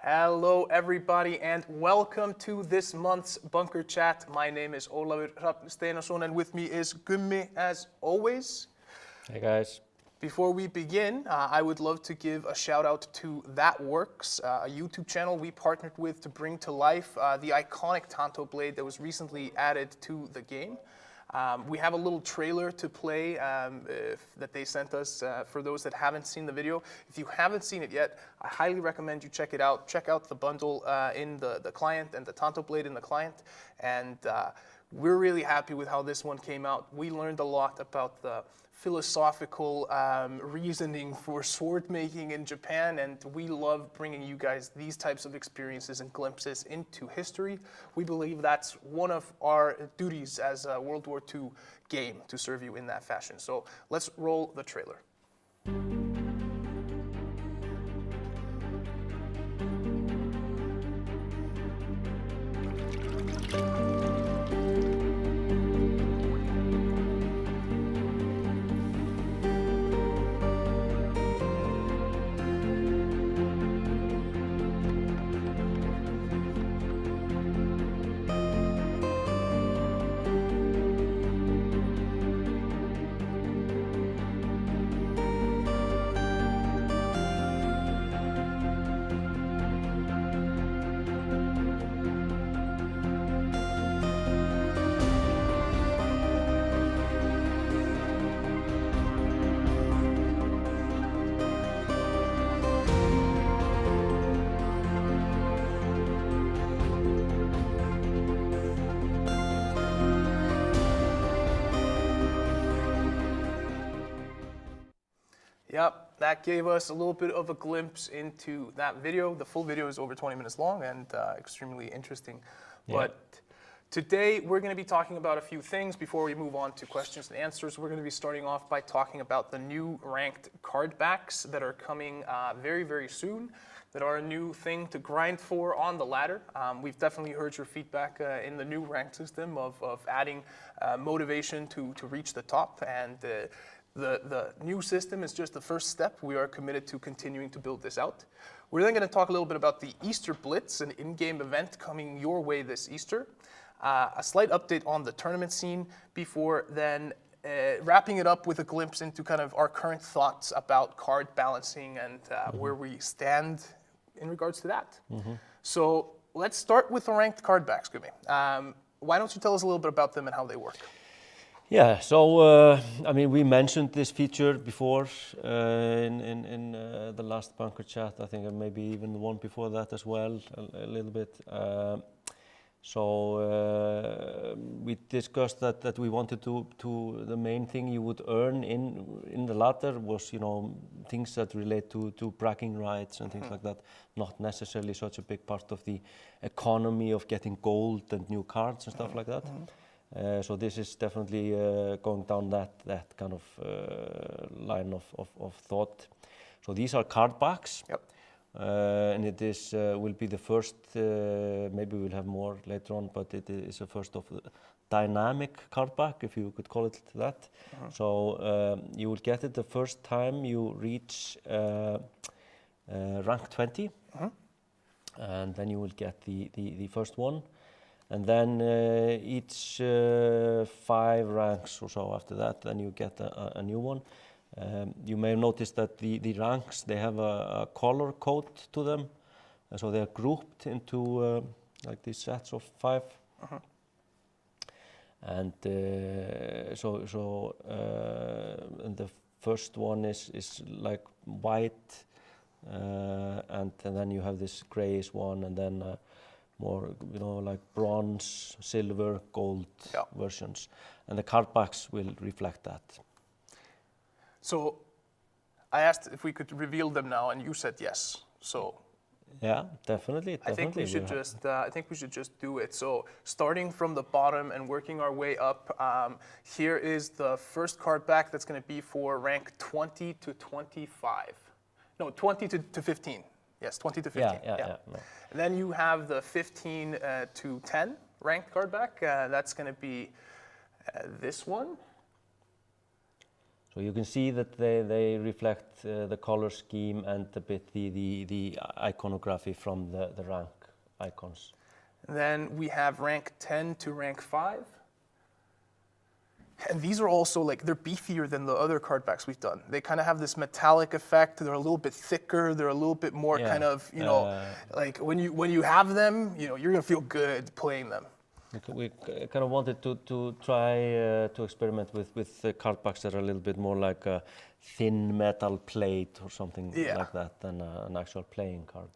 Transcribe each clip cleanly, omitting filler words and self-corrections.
Hello everybody and welcome to this month's Bunker Chat. My name is Ólafur Steinarsson and with me is Gummi as always. Hey guys. Before we begin, I would love to give a shout out to That Works, a YouTube channel we partnered with to bring to life the iconic Tanto blade that was recently added to the game. We have a little trailer to play that they sent us for those that haven't seen the video. If you haven't seen it yet, I highly recommend you check it out. Check out the bundle in the client and the Tanto blade in the client. And we're really happy with how this one came out. We learned a lot about the philosophical reasoning for sword making in Japan, and we love bringing you guys these types of experiences and glimpses into history. We believe that's one of our duties as a World War II game, to serve you in that fashion. So let's roll the trailer. Yep, that gave us a little bit of a glimpse into that video. The full video is over 20 minutes long and extremely interesting. Yeah. But today we're going to be talking about a few things before we move on to questions and answers. We're going to be starting off by talking about the new ranked card backs that are coming very, very soon, that are a new thing to grind for on the ladder. We've definitely heard your feedback in the new ranked system of adding motivation to reach the top, and the new system is just the first step. We are committed to continuing to build this out. We're then going to talk a little bit about the Easter Blitz, an in-game event coming your way this Easter. A slight update on the tournament scene before then wrapping it up with a glimpse into kind of our current thoughts about card balancing and where we stand in regards to that. So let's start with the ranked card backs, Gummi. Why don't you tell us a little bit about them and how they work? Yeah, so I mean, we mentioned this feature before in the last Bunker Chat. I think maybe even the one before that as well, a little bit. We discussed that we wanted to the main thing you would earn in the ladder was, you know, things that relate to bragging rights and things like that. Not necessarily such a big part of the economy of getting gold and new cards and stuff like that. So this is definitely going down that kind of line of thought. So these are card backs. Yep. And it is will be the first. Maybe we'll have more later on, but it is the first of the dynamic card back, if you could call it that. So you will get it the first time you reach rank 20, and then you will get the first one. And then each 5 ranks or so after that, then you get a new one. You may have noticed that the ranks, they have a color code to them. So they are grouped into like these sets of 5. And and the first one is like white, and then you have this grayish one, and then more, you know, like bronze, silver, gold versions. And the card backs will reflect that. So I asked if we could reveal them now, and you said yes. So yeah, definitely. I think we should just do it. So starting from the bottom and working our way up, here is the first card back that's going to be for rank 20 to 25. No, 20 to 15. Yes, 20 to 15. Yeah. No. And then you have the 15 to 10 ranked card back. That's going to be this one. So you can see that they reflect the color scheme and a bit the iconography from the rank icons. And then we have rank 10 to rank 5. And these are also like, they're beefier than the other card backs we've done. They kind of have this metallic effect. They're a little bit thicker. They're a little bit more kind of, you know, like when you have them, you know, you're going to feel good playing them. We kind of wanted to try to experiment with card backs that are a little bit more like a thin metal plate or something like that than an actual playing card.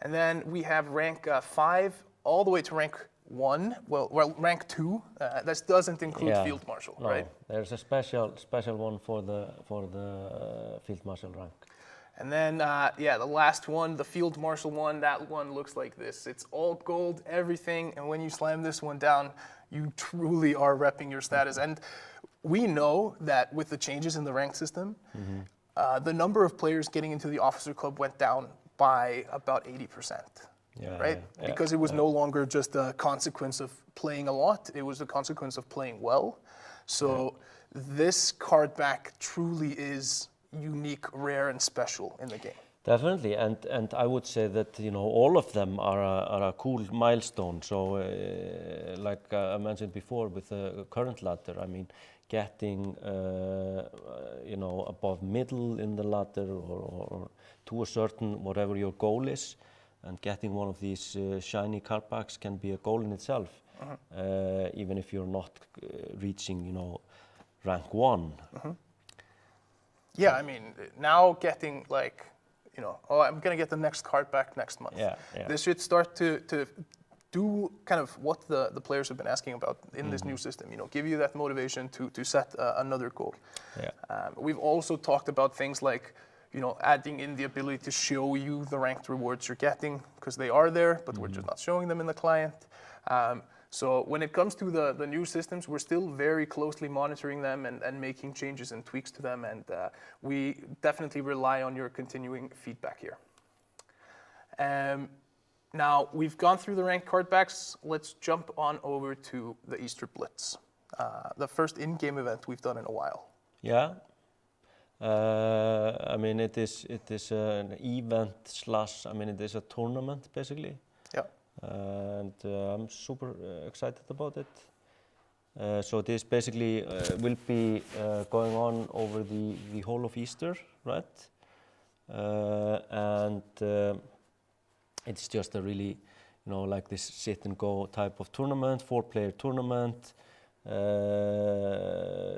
And then we have rank 5 all the way to rank 1. Well, rank 2. This doesn't include Field Marshal, no, right? There's a special one for the Field Marshal rank. And then, the last one, the Field Marshal one, that one looks like this. It's all gold, everything, and when you slam this one down, you truly are repping your status. And we know that with the changes in the rank system, the number of players getting into the Officer Club went down by about 80%, right? Because it was no longer just a consequence of playing a lot, it was a consequence of playing well. So this card back truly is unique, rare, and special in the game. Definitely, and I would say that, you know, all of them are a cool milestone. So, like I mentioned before, with the current ladder, I mean, getting you know, above middle in the ladder or to a certain whatever your goal is, and getting one of these shiny card packs can be a goal in itself, even if you're not reaching, you know, rank 1. Yeah, I mean, now getting like, you know, oh, I'm gonna get the next card back next month. This should start to do kind of what the players have been asking about in this new system. You know, give you that motivation to set another goal. We've also talked about things like, you know, adding in the ability to show you the ranked rewards you're getting, because they are there, but we're just not showing them in the client. So when it comes to the new systems, we're still very closely monitoring them and making changes and tweaks to them, and we definitely rely on your continuing feedback here. Now, we've gone through the ranked card backs. Let's jump on over to the Easter Blitz, the first in-game event we've done in a while. Yeah. I mean, it is an event slash, I mean, it is a tournament, basically. Yeah. And I'm super excited about it. So this basically will be going on over the whole of Easter, right? And it's just a really, you know, like this sit and go type of tournament, 4-player tournament,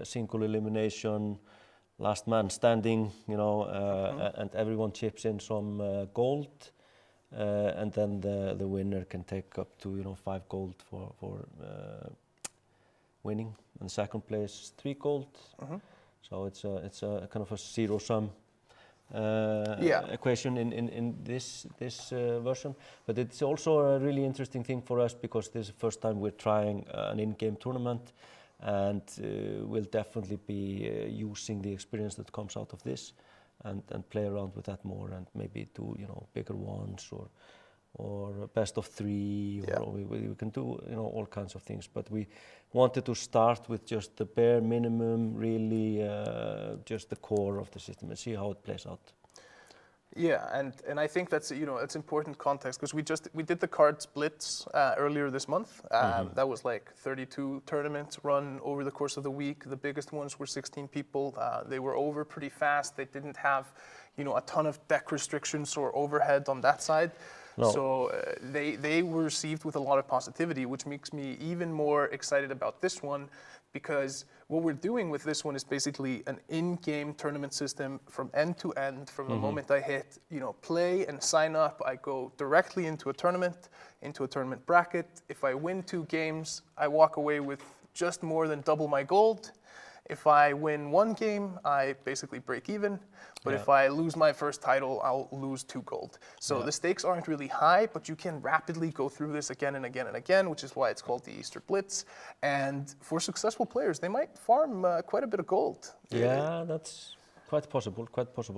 single elimination, last man standing, you know, and everyone chips in some gold. And then the winner can take up to, you know, 5 gold for winning, and second place 3 gold. So it's a kind of a zero-sum equation in this version. But it's also a really interesting thing for us, because this is the first time we're trying an in-game tournament, and we'll definitely be using the experience that comes out of this. And play around with that more, and maybe do, you know, bigger ones or best of 3, or we can do, you know, all kinds of things. But we wanted to start with just the bare minimum, really, just the core of the system, and see how it plays out. Yeah, and I think that's, you know, it's important context, because we did the KARDS Blitz earlier this month. That was like 32 tournaments run over the course of the week. The biggest ones were 16 people. They were over pretty fast. They didn't have, you know, a ton of deck restrictions or overhead on that side. No. So they were received with a lot of positivity, which makes me even more excited about this one, because what we're doing with this one is basically an in-game tournament system from end to end. From the moment I hit, you know, play and sign up, I go directly into a tournament bracket. If I win 2 games, I walk away with just more than double my gold. If I win 1 game, I basically break even. But if I lose my first title, I'll lose 2 gold. So the stakes aren't really high, but you can rapidly go through this again and again and again, which is why it's called the Easter Blitz. And for successful players, they might farm quite a bit of gold. Yeah, that's quite possible,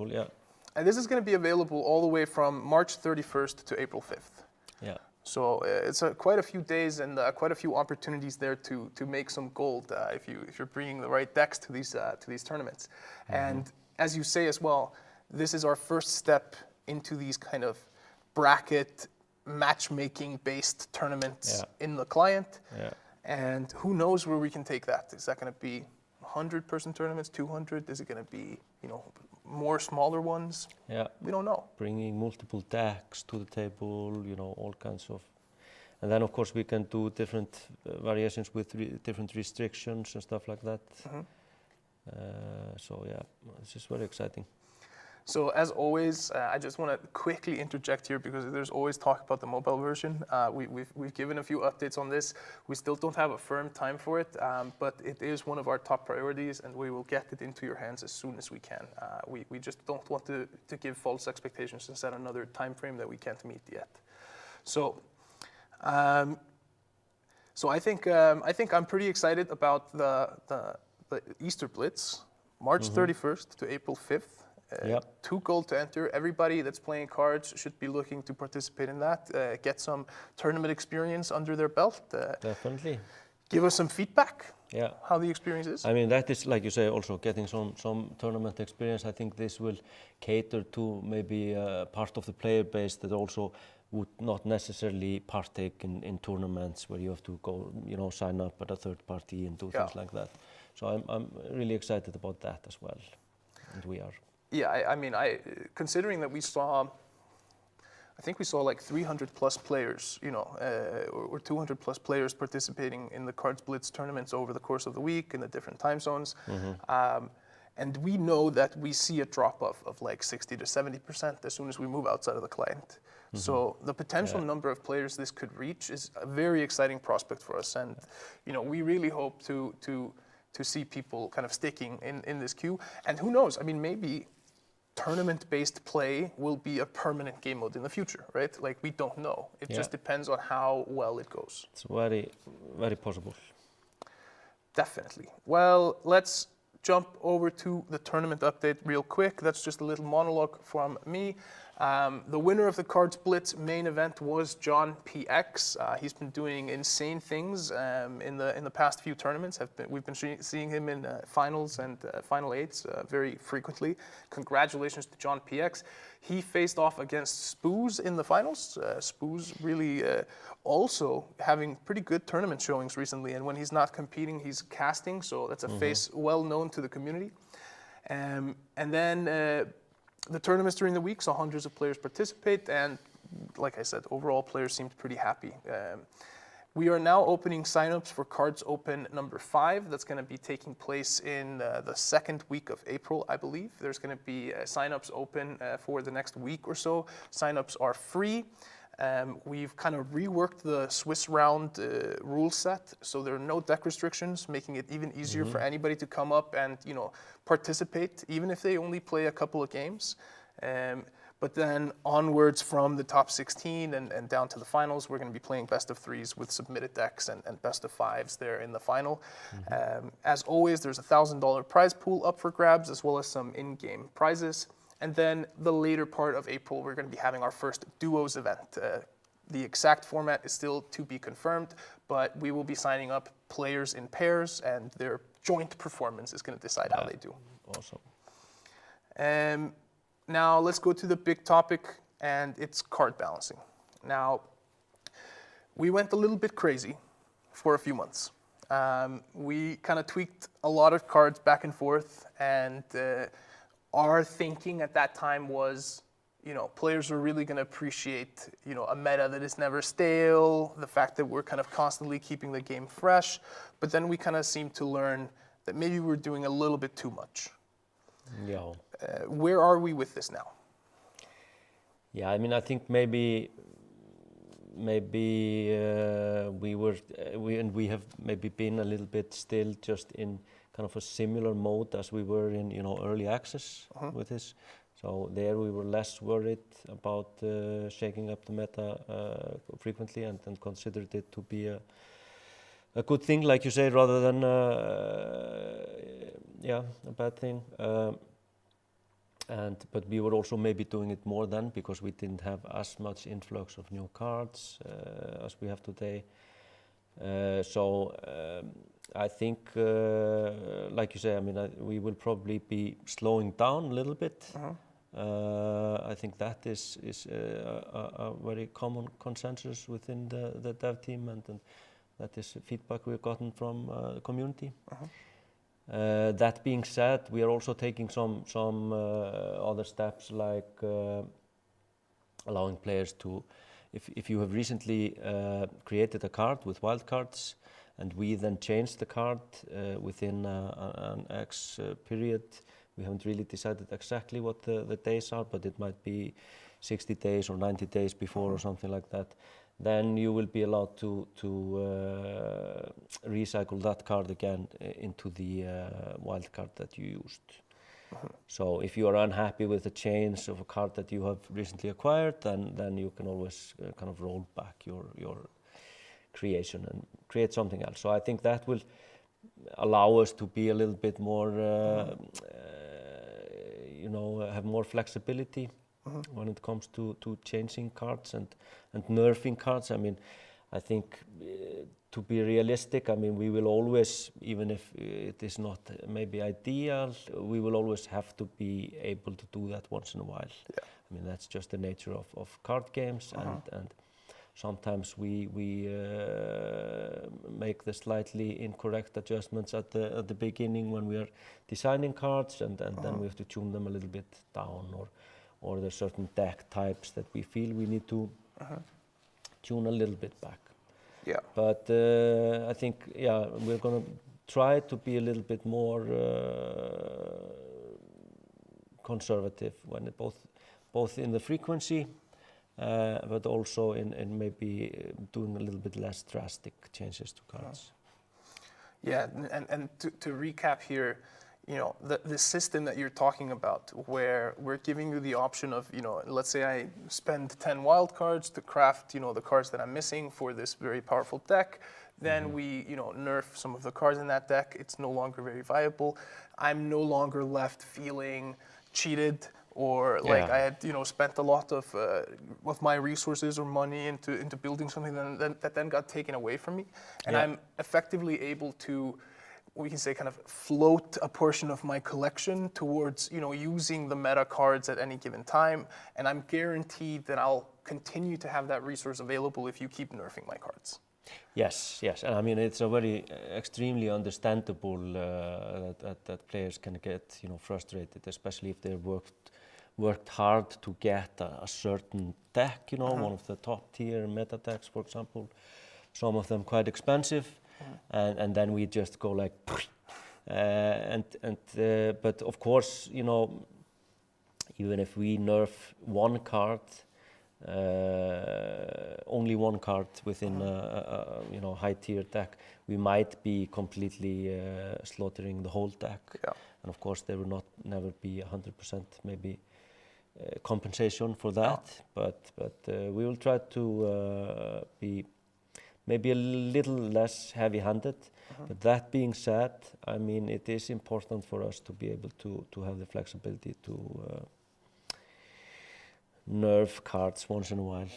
yeah. And this is going to be available all the way from March 31st to April 5th. Yeah. So it's quite a few days and quite a few opportunities there to make some gold if you're bringing the right decks to these tournaments. And as you say as well, this is our first step into these kind of bracket matchmaking based tournaments in the client. And who knows where we can take that? Is that going to be 100-person tournaments, 200? Is it going to be, more smaller ones? Yeah. We don't know. Bringing multiple decks to the table, all kinds of, and then of course we can do different variations with different restrictions and stuff like that. So yeah, this is very exciting. So as always, I just want to quickly interject here because there's always talk about the mobile version. We've given a few updates on this. We still don't have a firm time for it, but it is one of our top priorities, and we will get it into your hands as soon as we can. We just don't want to give false expectations and set another time frame that we can't meet yet. So, I think I'm pretty excited about the Easter Blitz, March 31st to April 5th. 2 gold to enter. Everybody that's playing cards should be looking to participate in that, get some tournament experience under their belt. Definitely. Give us some feedback. Yeah. How the experience is. I mean, that is, like you say, also getting some tournament experience. I think this will cater to maybe part of the player base that also would not necessarily partake in tournaments where you have to go, sign up at a third party and do things like that. So I'm really excited about that as well, and we are. Yeah, I mean, considering that we saw, I think we saw like 300 plus players, or 200 plus players participating in the KARDS Blitz tournaments over the course of the week in the different time zones. And we know that we see a drop off of like 60 to 70% as soon as we move outside of the client. So the potential number of players this could reach is a very exciting prospect for us. And, we really hope to see people kind of sticking in this queue. And who knows, I mean, maybe tournament-based play will be a permanent game mode in the future, right? Like, we don't know. It just depends on how well it goes. It's very, very possible. Definitely. Well, let's jump over to the tournament update real quick. That's just a little monologue from me. The winner of the KARDS Blitz main event was John PX. He's been doing insane things in the past few tournaments. We've been seeing him in finals and final eights very frequently. Congratulations to John PX. He faced off against Spoos in the finals. Spoos really also having pretty good tournament showings recently, and when he's not competing, he's casting, so that's a face well known to the community. And then the tournaments during the week saw hundreds of players participate, and like I said, overall players seemed pretty happy. We are now opening signups for KARDS Open number 5. That's going to be taking place in the second week of April, I believe. There's going to be signups open for the next week or so. Signups are free. We've kind of reworked the Swiss round rule set, so there are no deck restrictions, making it even easier for anybody to come up and participate, even if they only play a couple of games. But then onwards from the top 16 and down to the finals, we're going to be playing best of 3s with submitted decks and best of 5s there in the final. As always, there's a $1,000 prize pool up for grabs, as well as some in-game prizes. And then the later part of April, we're going to be having our first duos event. The exact format is still to be confirmed, but we will be signing up players in pairs, and their joint performance is going to decide how they do. Awesome. Now let's go to the big topic, and it's card balancing. Now, we went a little bit crazy for a few months. We kind of tweaked a lot of cards back and forth, and our thinking at that time was, players are really going to appreciate, a meta that is never stale, the fact that we're kind of constantly keeping the game fresh. But then we kind of seemed to learn that maybe we're doing a little bit too much. Yeah. Where are we with this now? Yeah, I mean, I think maybe we have maybe been a little bit still just in kind of a similar mode as we were in, early access with this. So there we were less worried about shaking up the meta frequently and considered it to be a good thing, like you say, rather than a bad thing. But we were also maybe doing it more then because we didn't have as much influx of new cards as we have today. I think, like you say, I mean, we will probably be slowing down a little bit. I think that is a very common consensus within the dev team, and that is feedback we've gotten from the community. That being said, we are also taking some other steps, like allowing players to, if you have recently created a card with wildcards, and we then change the card within an X period. We haven't really decided exactly what the days are, but it might be 60 days or 90 days before or something like that. Then you will be allowed to recycle that card again into the wildcard that you used. So if you are unhappy with the change of a card that you have recently acquired, then you can always kind of roll back your creation and create something else. So I think that will allow us to be a little bit more, have more flexibility when it comes to changing cards and nerfing cards. I mean, I think to be realistic, I mean, we will always, even if it is not maybe ideal, we will always have to be able to do that once in a while. Yeah. I mean, that's just the nature of card games, and sometimes we make the slightly incorrect adjustments at the beginning when we are designing cards, and then we have to tune them a little bit down, or there's certain deck types that we feel we need to tune a little bit back. Yeah. But I think, we're going to try to be a little bit more conservative when it both in the frequency, but also in maybe doing a little bit less drastic changes to cards. Yeah, and to recap here, the system that you're talking about, where we're giving you the option of, let's say I spend 10 wild cards to craft, the cards that I'm missing for this very powerful deck. Then we, nerf some of the cards in that deck. It's no longer very viable. I'm no longer left feeling cheated, or like I had, spent a lot of my resources or money into building something that then got taken away from me. And I'm effectively able to, we can say, kind of float a portion of my collection towards, using the meta cards at any given time. And I'm guaranteed that I'll continue to have that resource available if you keep nerfing my cards. Yes, and I mean, it's a very extremely understandable that players can get, frustrated, especially if they've worked hard to get a certain deck, one of the top tier meta decks, for example, some of them quite expensive. And then we just go like, but of course, even if we nerf one card, only one card within a high tier deck, we might be completely slaughtering the whole deck. Yeah. And of course, there will never be 100% maybe compensation for that. No. But we will try to be maybe a little less heavy-handed. But that being said, I mean, it is important for us to be able to have the flexibility to nerf cards once in a while.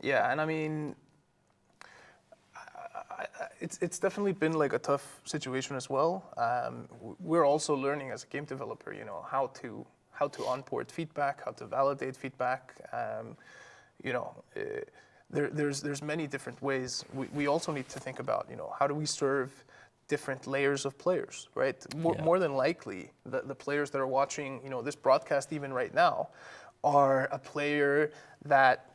Yeah, and I mean, it's definitely been like a tough situation as well. We're also learning as a game developer, how to onboard feedback, how to validate feedback. There's many different ways. We also need to think about, how do we serve different layers of players, right? More than likely, the players that are watching, this broadcast even right now, are a player that,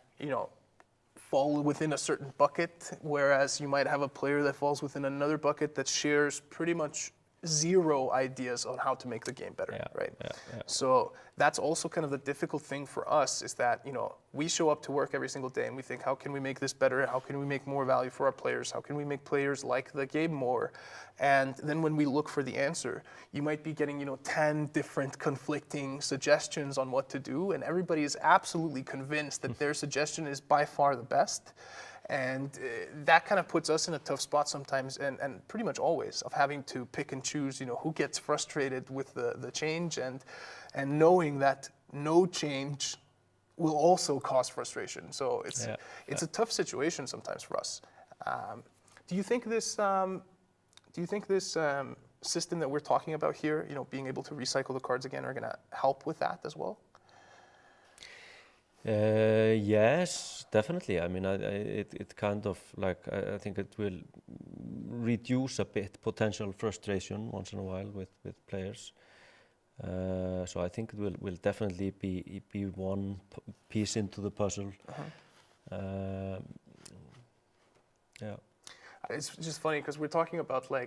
fall within a certain bucket, whereas you might have a player that falls within another bucket that shares pretty much zero ideas on how to make the game better, right? Yeah. So that's also kind of the difficult thing for us, is that, we show up to work every single day and we think, how can we make this better? How can we make more value for our players? How can we make players like the game more? And then when we look for the answer, you might be getting, 10 different conflicting suggestions on what to do, and everybody is absolutely convinced that their suggestion is by far the best. And that kind of puts us in a tough spot sometimes, and pretty much always, of having to pick and choose, who gets frustrated with the change, and knowing that no change will also cause frustration. So it's a tough situation sometimes for us. Do you think this system that we're talking about here, being able to recycle the cards again, are going to help with that as well? Yes, definitely. I mean, it kind of like, I think it will reduce a bit potential frustration once in a while with players. So I think it will definitely be one piece into the puzzle. Yeah. It's just funny because we're talking about how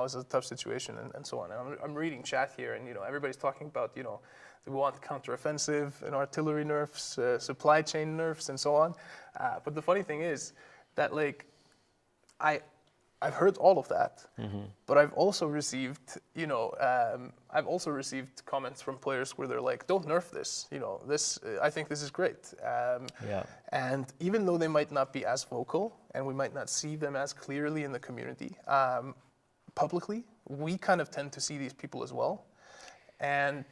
is it a tough situation and so on. And I'm reading chat here, and everybody's talking about we want counteroffensive and artillery nerfs, supply chain nerfs, and so on. But the funny thing is that I've heard all of that, but I've also received comments from players where they're like, "Don't nerf this. I think this is great." And even though they might not be as vocal, and we might not see them as clearly in the community, publicly, we kind of tend to see these people as well. And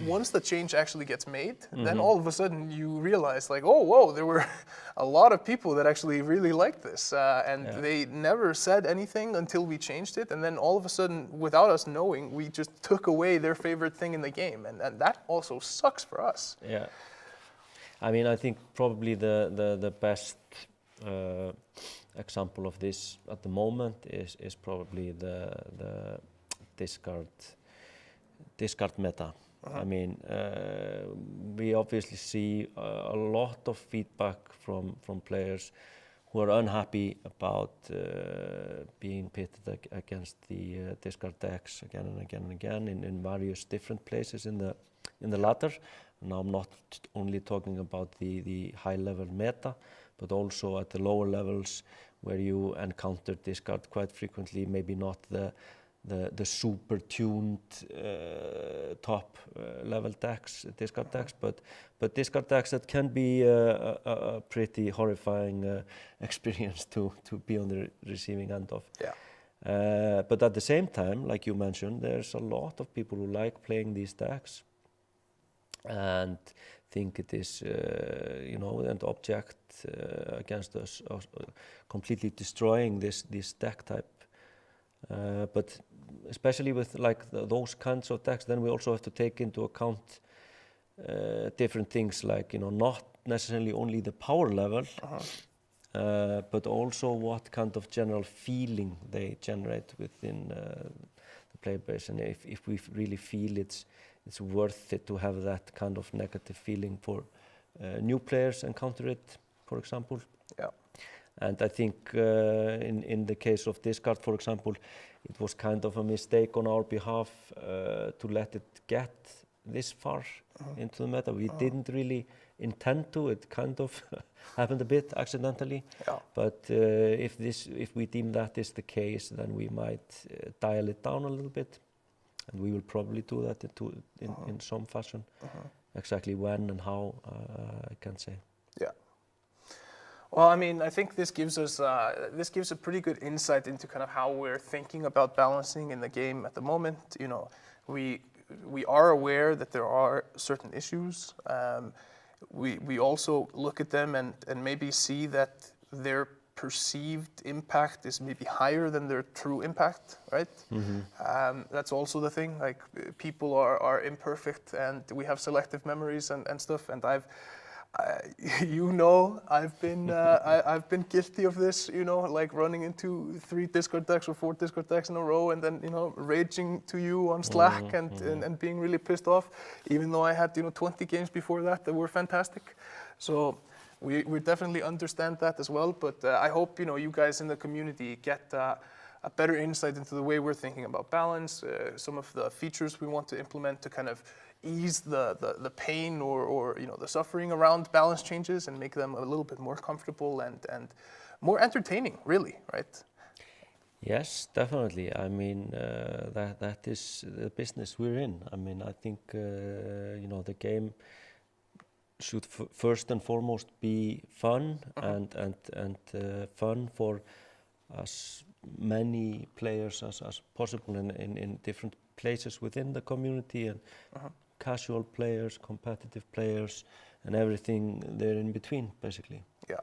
once the change actually gets made, then all of a sudden you realize, like, oh, whoa, there were a lot of people that actually really liked this, and they never said anything until we changed it, and then all of a sudden, without us knowing, we just took away their favorite thing in the game, and that also sucks for us. Yeah, I mean, I think probably the best example of this at the moment is probably the discard meta. I mean, we obviously see a lot of feedback from players who are unhappy about being pitted against the discard decks again and again and again in various different places in the ladder. Now I'm not only talking about the high level meta, but also at the lower levels where you encounter discard quite frequently, maybe not the super tuned top level decks, discard decks, but discard decks that can be a pretty horrifying experience to be on the receiving end of. Yeah. But at the same time, like you mentioned, there's a lot of people who like playing these decks and think it is, an object against us, completely destroying this deck type. But especially with those kinds of decks, then we also have to take into account different things like, not necessarily only the power level, but also what kind of general feeling they generate within the player base, and if we really feel it's worth it to have that kind of negative feeling for new players encounter it, for example. Yeah. And I think in the case of discard, for example, it was kind of a mistake on our behalf to let it get this far into the meta. We didn't really intend to. It kind of happened a bit accidentally. Yeah. But if we deem that is the case, then we might dial it down a little bit, and we will probably do that in some fashion. Exactly when and how, I can't say. Yeah. Well, I mean, I think this gives us a pretty good insight into kind of how we're thinking about balancing in the game at the moment. We are aware that there are certain issues. We also look at them and maybe see that their perceived impact is maybe higher than their true impact, right? That's also the thing. Like, people are imperfect, and we have selective memories and stuff. And I've been guilty of this, like running into 3 discard decks or 4 discard decks in a row, and then raging to you on Slack and being really pissed off, even though I had 20 games before that were fantastic. So we definitely understand that as well. But I hope you guys in the community get a better insight into the way we're thinking about balance, some of the features we want to implement to kind of ease the pain or the suffering around balance changes and make them a little bit more comfortable and more entertaining, really, right? Yes, definitely. I mean, that is the business we're in. I mean, I think the game should first and foremost be fun and fun for as many players as possible in different places within the community, and casual players, competitive players, and everything there in between, basically. Yeah.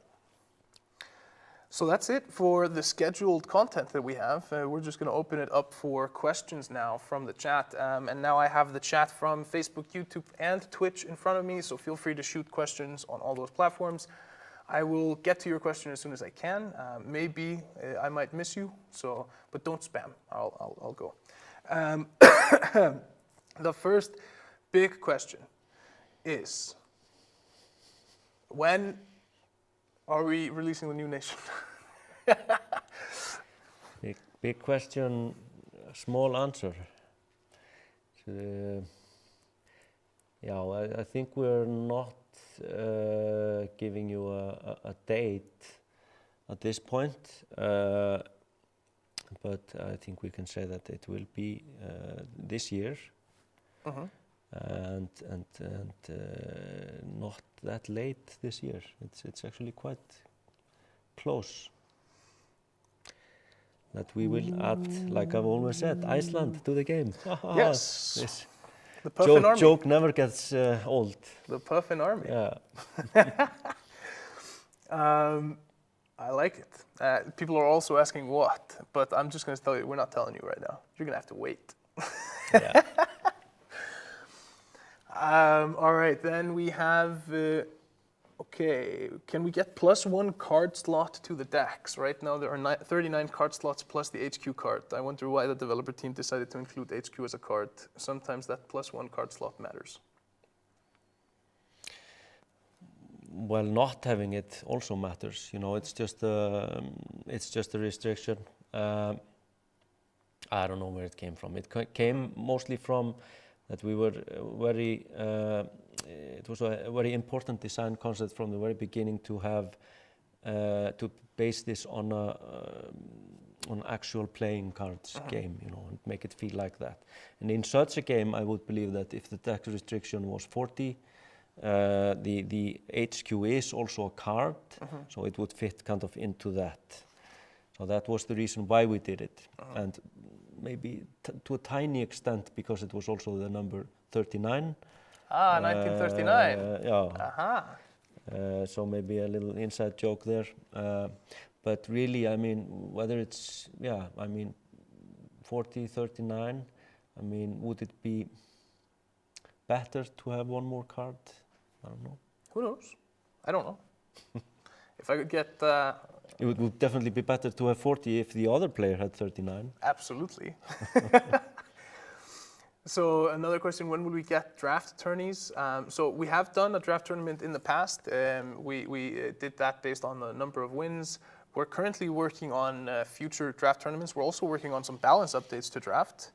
So that's it for the scheduled content that we have. We're just going to open it up for questions now from the chat. And now I have the chat from Facebook, YouTube, and Twitch in front of me, so feel free to shoot questions on all those platforms. I will get to your question as soon as I can. Maybe I might miss you, but don't spam. I'll go. The first big question is, when are we releasing the new nation? Big question, small answer. Yeah, I think we're not giving you a date at this point, but I think we can say that it will be this year, and not that late this year. It's actually quite close. That we will add, like I've always said, Iceland to the game. Yes. This The Puffin Army. joke never gets old. The Puffin Army. Yeah. I like it. People are also asking what, but I'm just going to tell you, we're not telling you right now. You're going to have to wait. Yeah. All right, then we have, okay, can we get +1 card slot to the decks? Right now there are 39 card slots plus the HQ card. I wonder why the developer team decided to include HQ as a card. Sometimes that +1 card slot matters. Well, not having it also matters. You know, it's just a restriction. I don't know where it came from. It came mostly from that we were very. It was a very important design concept from the very beginning to have to base this on on actual playing cards game, you know, and make it feel like that. And in such a game, I would believe that if the deck restriction was 40. The HQ is also a card, so it would fit kind of into that. So that was the reason why we did it, and maybe to a tiny extent because it was also the number 39. 1939. Yeah. So maybe a little inside joke there, but really, I mean, whether it's 40, 39. I mean, would it be better to have one more card? I don't know. Who knows? I don't know. If I could get... It would definitely be better to have 40 if the other player had 39. Absolutely. So another question, when will we get draft tourneys? So we have done a draft tournament in the past. We did that based on the number of wins. We're currently working on future draft tournaments. We're also working on some balance updates to draft.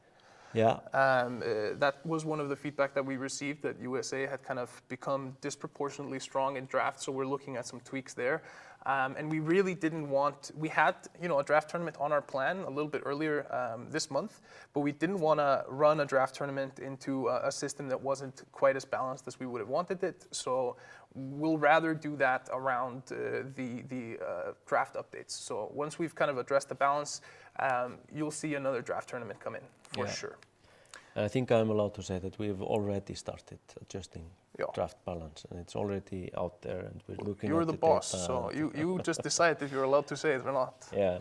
Yeah. That was one of the feedback that we received, that USA had kind of become disproportionately strong in draft, so we're looking at some tweaks there. And we really didn't want, we had, you know, a draft tournament on our plan a little bit earlier this month, but we didn't want to run a draft tournament into a system that wasn't quite as balanced as we would have wanted it. So we'll rather do that around the draft updates. So once we've kind of addressed the balance, you'll see another draft tournament come in for sure. I think I'm allowed to say that we've already started adjusting draft balance, and it's already out there, and we're looking at You're the boss, data, so you just decide if you're allowed to say it or not. Yeah.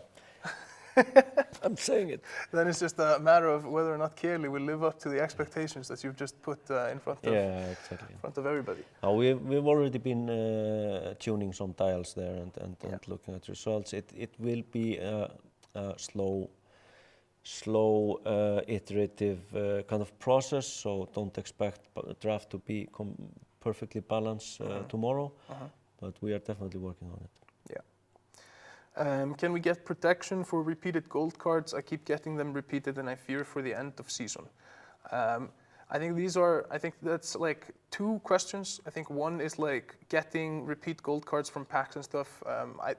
I'm saying it. Then it's just a matter of whether or not Kelly will live up to the expectations that you've just put in front of in front of everybody. We've already been tuning some dials there and looking at results. It will be a slow iterative kind of process, so don't expect draft to be perfectly balanced tomorrow, but we are definitely working on it. Can we get protection for repeated gold cards? I keep getting them repeated and I fear for the end of season. I think that's like two questions. I think one is like getting repeat gold cards from packs and stuff. I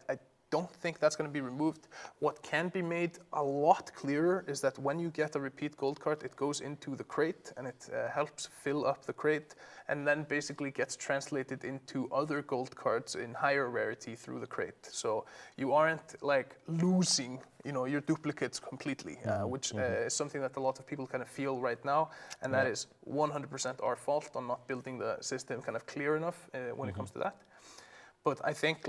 don't think that's going to be removed. What can be made a lot clearer is that when you get a repeat gold card, it goes into the crate and it helps fill up the crate and then basically gets translated into other gold cards in higher rarity through the crate. So you aren't like losing, your duplicates completely, which is something that a lot of people kind of feel right now, and that is 100% our fault on not building the system kind of clear enough when it comes to that. But I think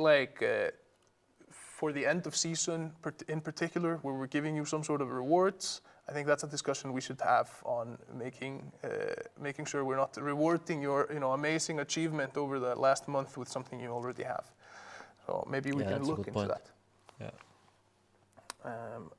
for the end of season in particular, where we're giving you some sort of rewards, I think that's a discussion we should have on making sure we're not rewarding your amazing achievement over the last month with something you already have. So maybe we can look into that. Yeah.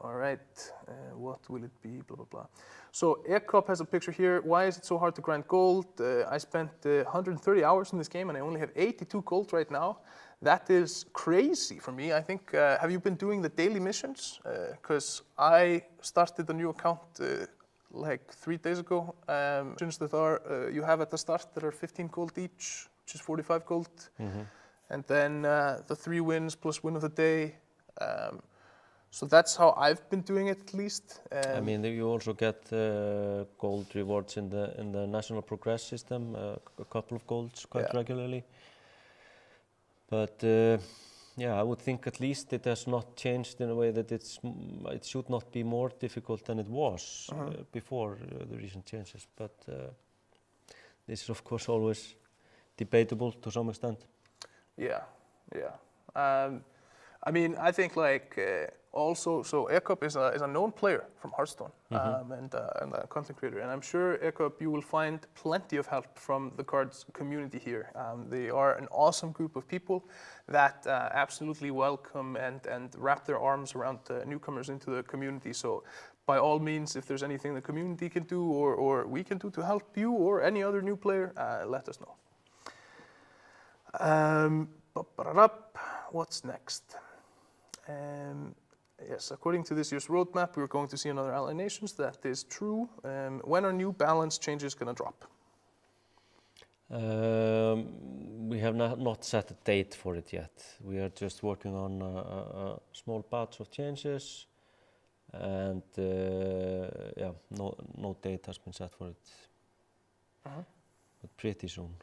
All right, what will it be, blah, blah, blah. So Ekop has a picture here. Why is it so hard to grind gold? I spent 130 hours in this game and I only have 82 gold right now. That is crazy for me. I think, have you been doing the daily missions? Because I started a new account like 3 days ago. Missions that you have at the start that are 15 gold each, which is 45 gold. And then the 3 wins plus win of the day. So that's how I've been doing it, at least. I mean, you also get gold rewards in the National Progress system, a couple of golds quite regularly. But yeah, I would think at least it has not changed in a way that it should not be more difficult than it was before the recent changes. But this is of course always debatable to some extent. Yeah. I mean, I think also, so Ekop is a known player from Hearthstone and a content creator, and I'm sure Ekop, you will find plenty of help from the KARDS community here. They are an awesome group of people that absolutely welcome and wrap their arms around newcomers into the community. So by all means, if there's anything the community can do or we can do to help you or any other new player, let us know. What's next? Yes, according to this year's roadmap, we're going to see another Allied Nations. That is true. When are new balance changes going to drop? We have not set a date for it yet. We are just working on a small batch of changes, and yeah, no date has been set for it. But pretty soon.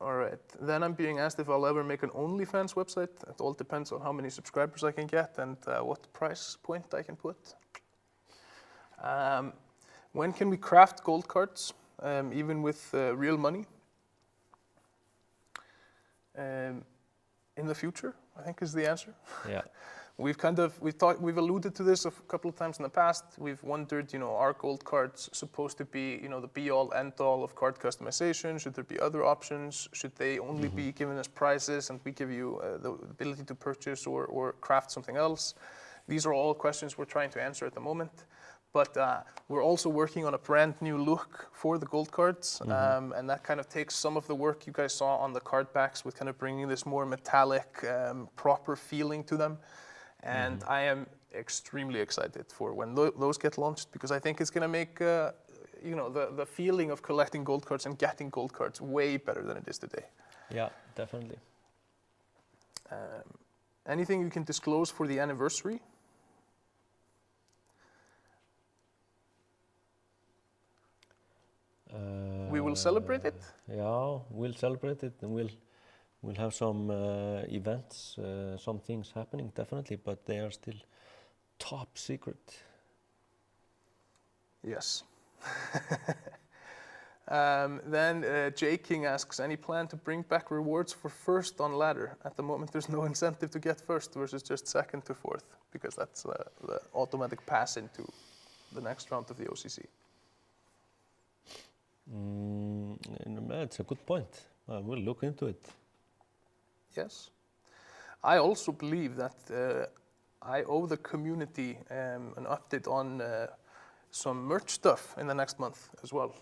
All right, then I'm being asked if I'll ever make an OnlyFans website. It all depends on how many subscribers I can get and what price point I can put. When can we craft gold cards, even with real money? In the future, I think is the answer. Yeah. We've alluded to this a couple of times in the past. We've wondered, are gold cards supposed to be, the be-all, end-all of card customization? Should there be other options? Should they only be given as prizes and we give you the ability to purchase or craft something else? These are all questions we're trying to answer at the moment. But we're also working on a brand new look for the gold cards, and that kind of takes some of the work you guys saw on the card backs with kind of bringing this more metallic, proper feeling to them. And I am extremely excited for when those get launched, because I think it's going to make the feeling of collecting gold cards and getting gold cards way better than it is today. Yeah, definitely. Anything you can disclose for the anniversary? We will celebrate it? Yeah, we'll celebrate it, and we'll have some events, some things happening, definitely, but they are still top secret. Yes. Then J King asks, any plan to bring back rewards for first on ladder? At the moment, there's no incentive to get first versus just second to fourth, because that's the automatic pass into the next round of the OCC. That's a good point. We'll look into it. Yes. I also believe that I owe the community an update on some merch stuff in the next month as well.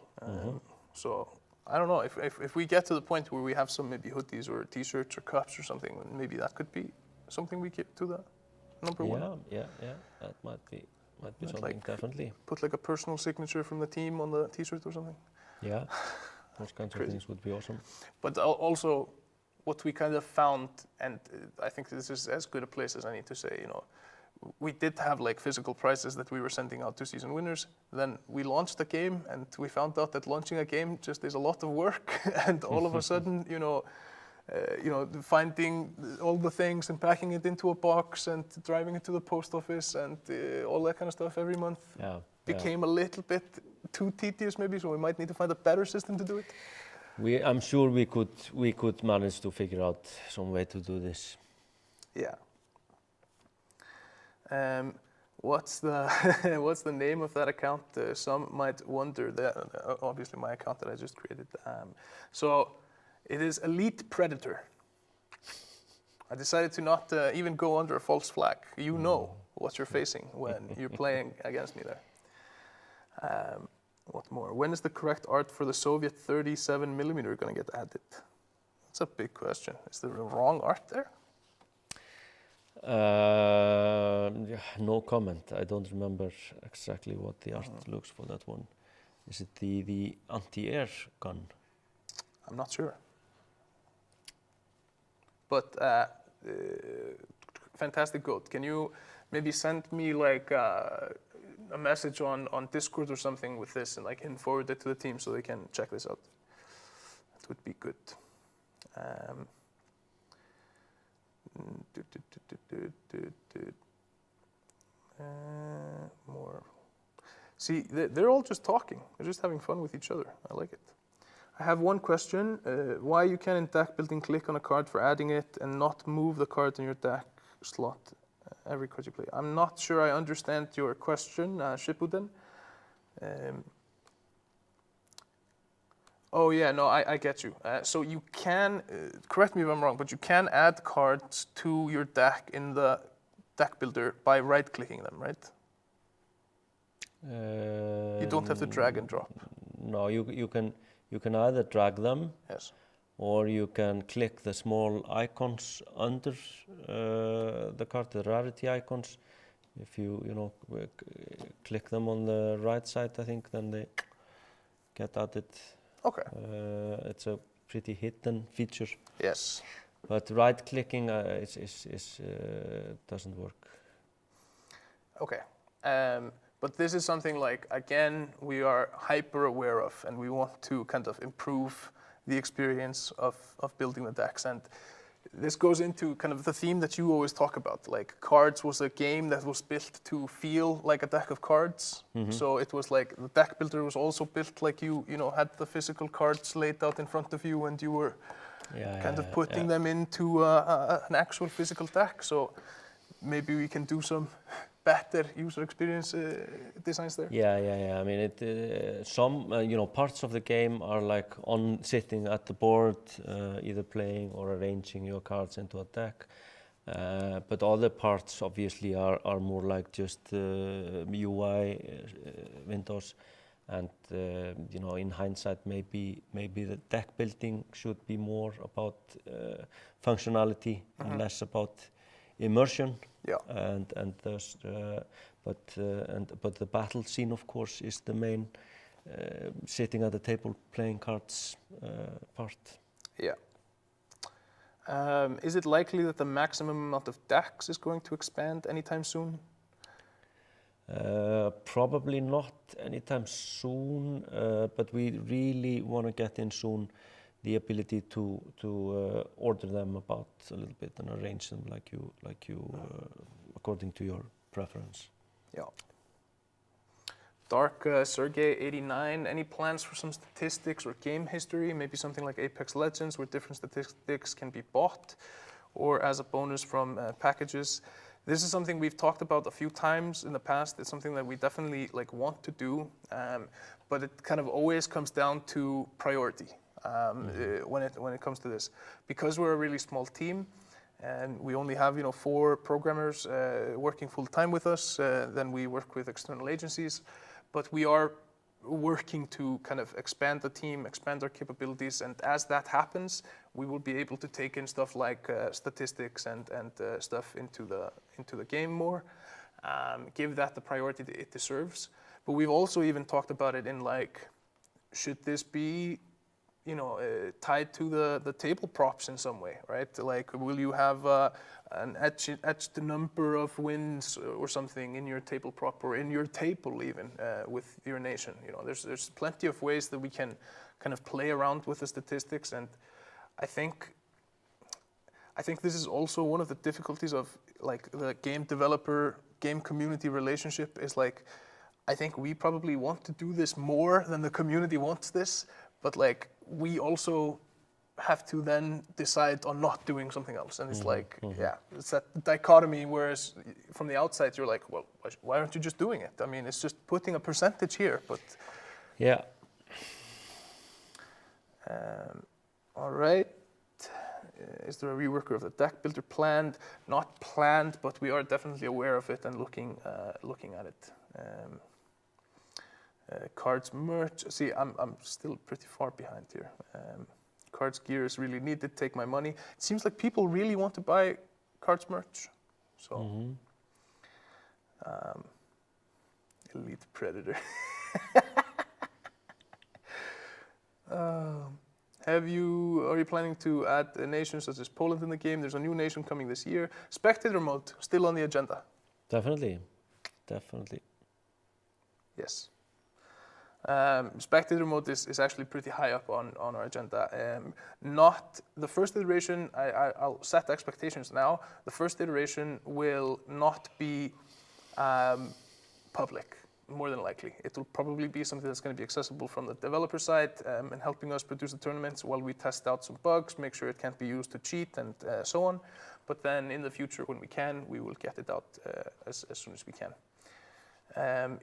So I don't know, if we get to the point where we have some maybe hoodies or t-shirts or cups or something, then maybe that could be something we give to the number one. Yeah, that might be something, definitely. Put like a personal signature from the team on the t-shirt or something. Yeah, those kinds of things would be awesome. But also, what we kind of found, and I think this is as good a place as any to say, you know, we did have like physical prizes that we were sending out to season winners. Then we launched the game, and we found out that launching a game just is a lot of work. And all of a sudden, you know, finding all the things and packing it into a box and driving it to the post office and all that kind of stuff every month became a little bit too tedious, maybe. So we might need to find a better system to do it. I'm sure we could manage to figure out some way to do this. Yeah. What's the name of that account? Some might wonder. That obviously my account that I just created. So it is Elite Predator. I decided to not even go under a false flag. You know what you're facing when you're playing against me there. What more? When is the correct art for the Soviet 37mm going to get added? That's a big question. Is there a wrong art there? No comment. I don't remember exactly what the art looks for that one. Is it the anti-air gun? I'm not sure. But fantastic goat. Can you maybe send me like a message on Discord or something with this, and I can forward it to the team so they can check this out? That would be good. More. See, they're all just talking. They're just having fun with each other. I like it. I have one question. Why you can in deck building click on a card for adding it and not move the card in your deck slot every card you play? I'm not sure I understand your question, Shippuden. Oh yeah, no, I get you. So you can, correct me if I'm wrong, but you can add cards to your deck in the deck builder by right-clicking them, right? You don't have to drag and drop. No, you can either drag them, yes, or you can click the small icons under the card, the rarity icons. If you click them on the right side, I think, then they get added. Okay. It's a pretty hidden feature. Yes. But right-clicking doesn't work. Okay. But this is something like, again, we are hyper aware of, and we want to kind of improve the experience of building the decks. And this goes into kind of the theme that you always talk about. Like, Cards was a game that was built to feel like a deck of cards. So it was like the deck builder was also built like you had the physical cards laid out in front of you, and you were kind of putting them into an actual physical deck. So maybe we can do some better user experience designs there. Yeah. I mean, some parts of the game are like sitting at the board, either playing or arranging your cards into a deck. But other parts obviously are more like just UI windows, and in hindsight, maybe the deck building should be more about functionality and less about immersion. Yeah. And thus, but the battle scene, of course, is the main sitting at the table playing cards part. Yeah. Is it likely that the maximum amount of decks is going to expand anytime soon? Probably not anytime soon, but we really want to get in soon the ability to order them about a little bit and arrange them like you according to your preference. Yeah. Dark Sergey 89. Any plans for some statistics or game history? Maybe something like Apex Legends, where different statistics can be bought, or as a bonus from packages. This is something we've talked about a few times in the past. It's something that we definitely want to do, but it kind of always comes down to priority. When it comes to this, because we're a really small team and we only have 4 programmers working full time with us, then we work with external agencies, but we are working to kind of expand the team, expand our capabilities, and as that happens, we will be able to take in stuff like statistics and stuff into the game more, give that the priority that it deserves. But we've also even talked about it in like, should this be tied to the table props in some way, right? Like, will you have an etched number of wins or something in your table prop or in your table even with your nation? There's plenty of ways that we can kind of play around with the statistics, and I think this is also one of the difficulties of like the game developer game community relationship is like, I think we probably want to do this more than the community wants this, but like we also have to then decide on not doing something else, and it's like, yeah, it's that dichotomy. Whereas from the outside, you're like, well, why aren't you just doing it? I mean, it's just putting a percentage here, but yeah. All right. Is there a reworker of the deck builder planned? Not planned, but we are definitely aware of it and looking at it. KARDS merch. See, I'm still pretty far behind here. KARDS gear is really needed. Take my money. It seems like people really want to buy KARDS merch. So, Elite Predator. Are you planning to add a nation such as Poland in the game? There's a new nation coming this year. Spectator mode, still on the agenda. Definitely. Yes. Spectator mode is actually pretty high up on our agenda. Not the first iteration, I'll set expectations now. The first iteration will not be public, more than likely. It will probably be something that's going to be accessible from the developer side and helping us produce the tournaments while we test out some bugs, make sure it can't be used to cheat and so on. But then in the future, when we can, we will get it out as soon as we can.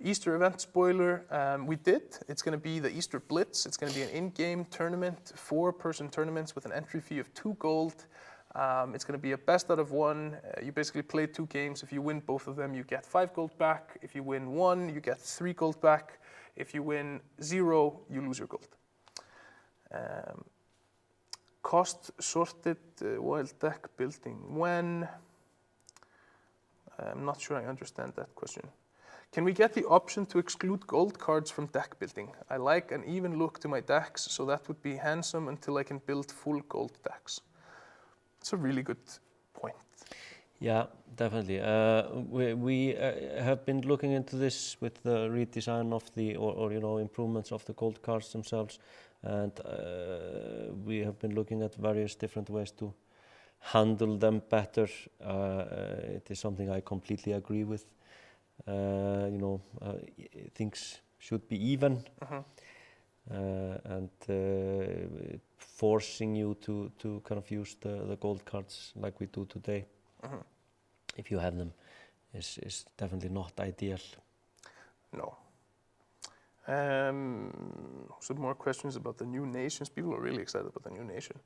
Easter event spoiler, we did. It's going to be the Easter Blitz. It's going to be an in-game tournament, 4-person tournaments with an entry fee of 2 gold. It's going to be a best out of 1. You basically play 2 games. If you win both of them, you get 5 gold back. If you win 1, you get 3 gold back. If you win 0, you lose your gold. Cost sorted while deck building when? I'm not sure I understand that question. Can we get the option to exclude gold cards from deck building? I like an even look to my decks, so that would be handsome until I can build full gold decks. It's a really good point. Yeah, definitely. We have been looking into this with the redesign of the, or improvements of the gold cards themselves, and we have been looking at various different ways to handle them better. It is something I completely agree with. Things should be even, and forcing you to kind of use the gold cards like we do today, if you have them, is definitely not ideal. No. Some more questions about the new nations. People are really excited about the new nation.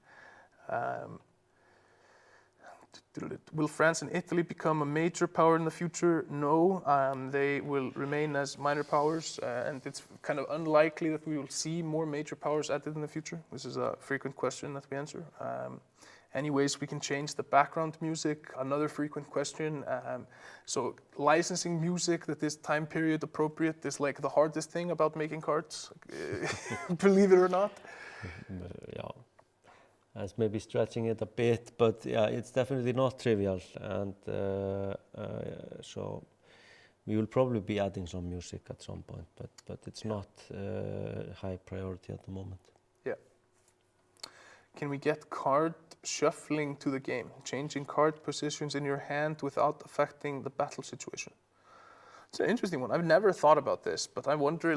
Will France and Italy become a major power in the future? No, they will remain as minor powers, and it's kind of unlikely that we will see more major powers added in the future. This is a frequent question that we answer. Any ways we can change the background music? Another frequent question. So licensing music that is time period appropriate is like the hardest thing about making cards, believe it or not. Yeah. That's maybe stretching it a bit, but yeah, it's definitely not trivial, and so we will probably be adding some music at some point, but it's not high priority at the moment. Yeah. Can we get card shuffling to the game, changing card positions in your hand without affecting the battle situation? It's an interesting one. I've never thought about this, but I wonder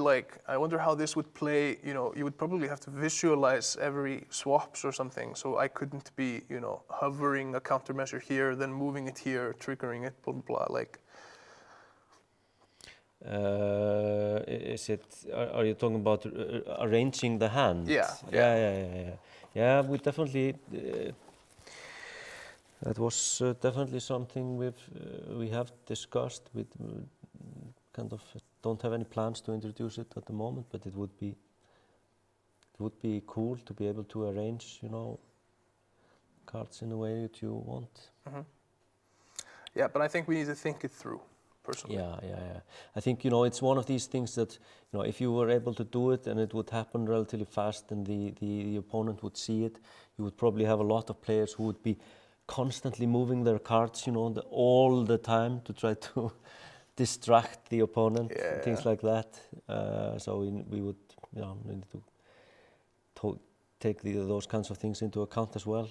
how this would play. You would probably have to visualize every swaps or something. So I couldn't be, hovering a countermeasure here, then moving it here, triggering it, blah blah blah. Like. Are you talking about arranging the hand? Yeah. Yeah, we definitely. That was definitely something we have discussed. We kind of don't have any plans to introduce it at the moment, but it would be cool to be able to arrange, cards in a way that you want. Yeah, but I think we need to think it through personally. Yeah. I think, you know, it's one of these things that, you know, if you were able to do it and it would happen relatively fast and the opponent would see it, you would probably have a lot of players who would be constantly moving their cards, you know, all the time to try to distract the opponent, things like that. So we would, you know, need to take those kinds of things into account as well.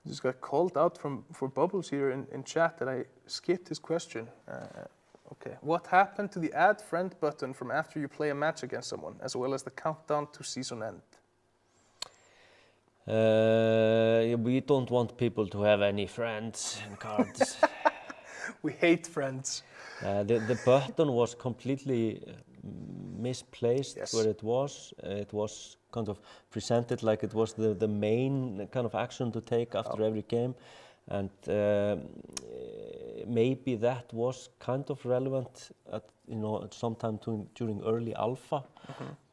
Just got called out for Bubbles here in chat that I skipped his question. Okay, what happened to the add friend button from after you play a match against someone, as well as the countdown to season end? We don't want people to have any friends in cards. We hate friends. The button was completely misplaced where it was. It was kind of presented like it was the main kind of action to take after every game. And maybe that was kind of relevant at, you know, at some time during early alpha.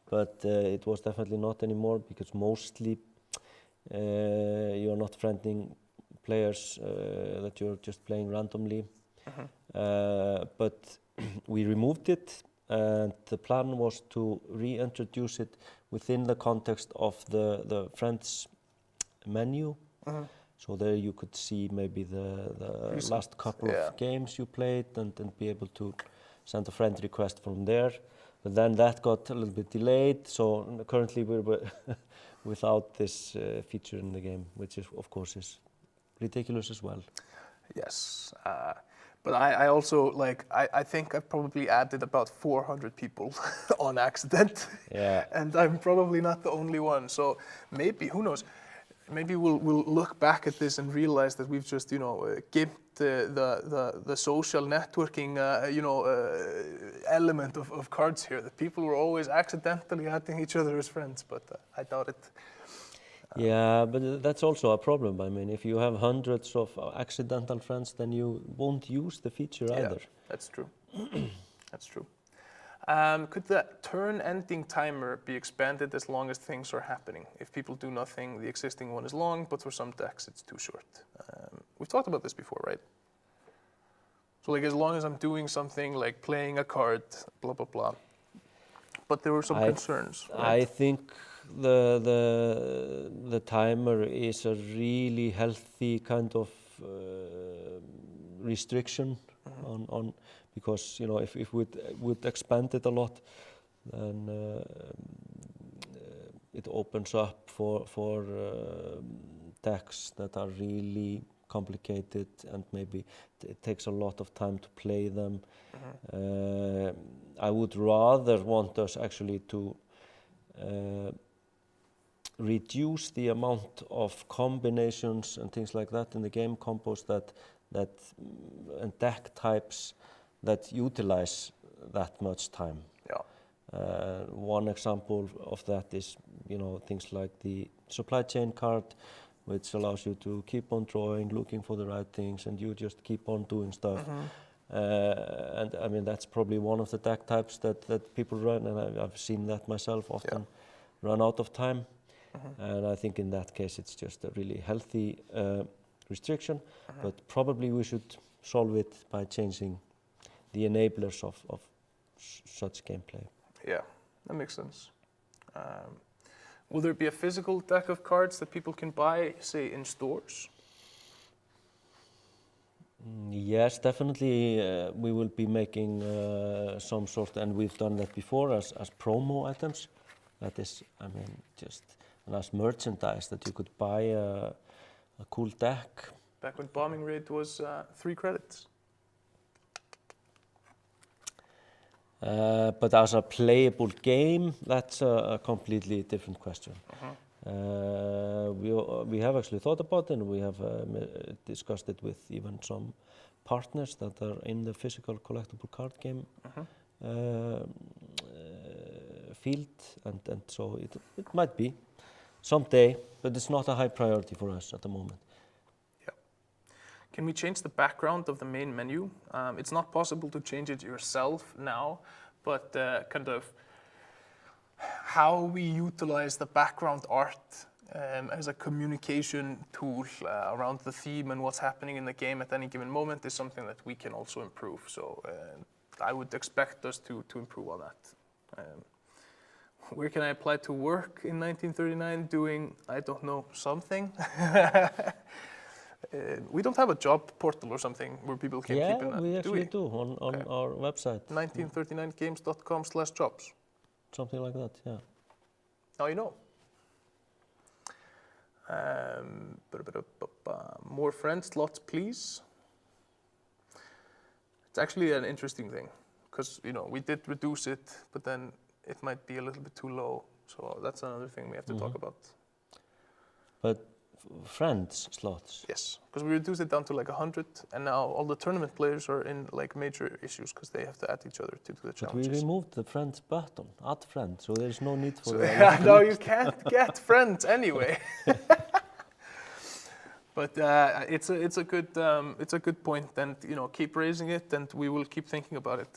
But it was definitely not anymore, because mostly you're not friending players that you're just playing randomly. But we removed it, and the plan was to reintroduce it within the context of the friends menu. So there you could see maybe the last couple of games you played and be able to send a friend request from there. But then that got a little bit delayed, so currently we're without this feature in the game, which is, of course, is ridiculous as well. Yes, but I also, like, I think I've probably added about 400 people on accident. Yeah. And I'm probably not the only one, so maybe, who knows, maybe we'll look back at this and realize that we've just, you know, gimped the social networking, element of cards here, that people were always accidentally adding each other as friends, but I doubt it. Yeah, but that's also a problem. I mean, if you have hundreds of accidental friends, then you won't use the feature either. That's true. That's true. Could the turn ending timer be expanded as long as things are happening? If people do nothing, the existing one is long, but for some decks it's too short. We've talked about this before, right? So like, as long as I'm doing something like playing a card, blah, blah, blah. But there were some concerns, right? I think the timer is a really healthy kind of restriction on, because, you know, if we would expand it a lot, then it opens up for decks that are really complicated, and maybe it takes a lot of time to play them. I would rather want us actually to reduce the amount of combinations and things like that in the game combos and deck types that utilize that much time. One example of that is, you know, things like the supply chain card, which allows you to keep on drawing, looking for the right things, and you just keep on doing stuff. And I mean, that's probably one of the deck types that people run, and I've seen that myself often run out of time. And I think in that case it's just a really healthy restriction, but probably we should solve it by changing the enablers of such gameplay. Yeah, that makes sense. Will there be a physical deck of cards that people can buy, say, in stores? Yes, definitely. We will be making some sort, and we've done that before, as promo items. That is, I mean, just as merchandise that you could buy a cool deck. Back when Bombing Raid was 3 credits. But as a playable game, that's a completely different question. We have actually thought about it, and we have discussed it with even some partners that are in the physical collectible card game field, and so it might be someday, but it's not a high priority for us at the moment. Yeah. Can we change the background of the main menu? It's not possible to change it yourself now, but kind of how we utilize the background art as a communication tool around the theme and what's happening in the game at any given moment is something that we can also improve. So I would expect us to improve on that. Where can I apply to work in 1939? Doing, I don't know, something. We don't have a job portal or something where people can keep in that. Yeah, we actually do on Okay. our website. 1939games.com/jobs. Something like that, yeah. Now you know. More friend slots, please. It's actually an interesting thing because we did reduce it, but then it might be a little bit too low. So that's another thing we have to talk about. But friends slots. Yes, because we reduced it down to like 100, and now all the tournament players are in like major issues because they have to add each other to do the But challenges. we removed the friends button, add friend, so there's no need for. No, you can't get friends anyway. But it's a good point, and keep raising it, and we will keep thinking about it.